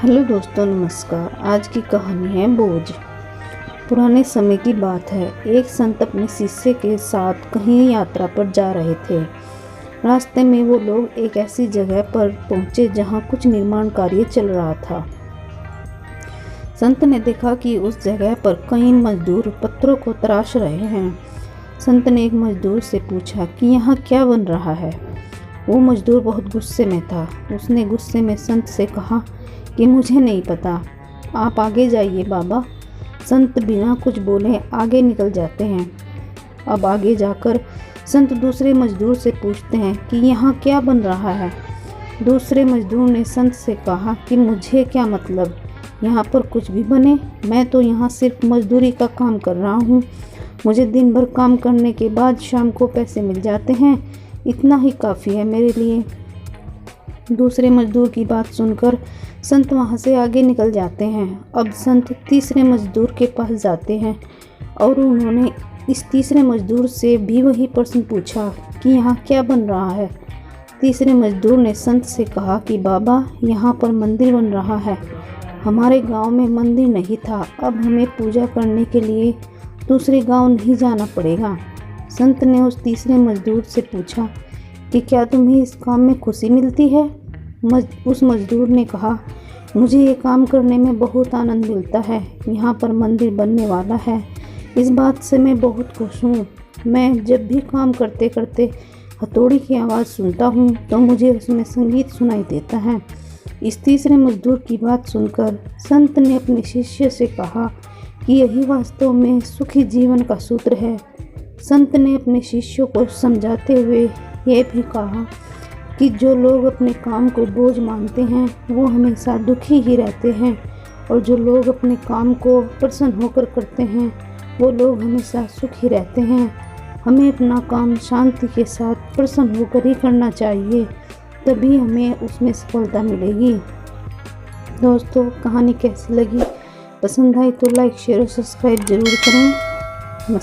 Hello दोस्तों, नमस्कार। आज की कहानी है बोझ। पुराने समय की बात है। एक संत अपने शिष्य के साथ कहीं यात्रा पर जा रहे थे। रास्ते में वो लोग एक ऐसी जगह पर पहुंचे जहां कुछ निर्माण कार्य चल रहा था। संत ने देखा कि उस जगह पर कई मजदूर पत्थरों को तराश रहे हैं। संत ने एक मजदूर से पूछा कि यहाँ क्या बन रहा है। वो मजदूर बहुत गुस्से में था। उसने गुस्से में संत से कहा कि मुझे नहीं पता, आप आगे जाइए बाबा। संत बिना कुछ बोले आगे निकल जाते हैं। अब आगे जाकर संत दूसरे मजदूर से पूछते हैं कि यहाँ क्या बन रहा है। दूसरे मजदूर ने संत से कहा कि मुझे क्या मतलब, यहाँ पर कुछ भी बने, मैं तो यहाँ सिर्फ मजदूरी का काम कर रहा हूँ। मुझे दिन भर काम करने के बाद शाम को पैसे मिल जाते हैं, इतना ही काफ़ी है मेरे लिए। दूसरे मजदूर की बात सुनकर संत वहाँ से आगे निकल जाते हैं। अब संत तीसरे मजदूर के पास जाते हैं और उन्होंने इस तीसरे मजदूर से भी वही प्रश्न पूछा कि यहाँ क्या बन रहा है। तीसरे मजदूर ने संत से कहा कि बाबा, यहाँ पर मंदिर बन रहा है। हमारे गांव में मंदिर नहीं था, अब हमें पूजा करने के लिए दूसरे गांव नहीं जाना पड़ेगा। संत ने उस तीसरे मजदूर से पूछा कि क्या तुम्हें इस काम में खुशी मिलती है। उस मजदूर ने कहा, मुझे ये काम करने में बहुत आनंद मिलता है। यहाँ पर मंदिर बनने वाला है, इस बात से मैं बहुत खुश हूँ। मैं जब भी काम करते करते हथौड़ी की आवाज़ सुनता हूँ तो मुझे उसमें संगीत सुनाई देता है। इस तीसरे मजदूर की बात सुनकर संत ने अपने शिष्य से कहा कि यही वास्तव में सुखी जीवन का सूत्र है। संत ने अपने शिष्यों को समझाते हुए यह भी कहा कि जो लोग अपने काम को बोझ मानते हैं वो हमेशा दुखी ही रहते हैं, और जो लोग अपने काम को प्रसन्न होकर करते हैं वो लोग हमेशा सुखी रहते हैं। हमें अपना काम शांति के साथ प्रसन्न होकर ही करना चाहिए, तभी हमें उसमें सफलता मिलेगी। दोस्तों, कहानी कैसी लगी? पसंद आई तो लाइक, शेयर और सब्सक्राइब ज़रूर करें।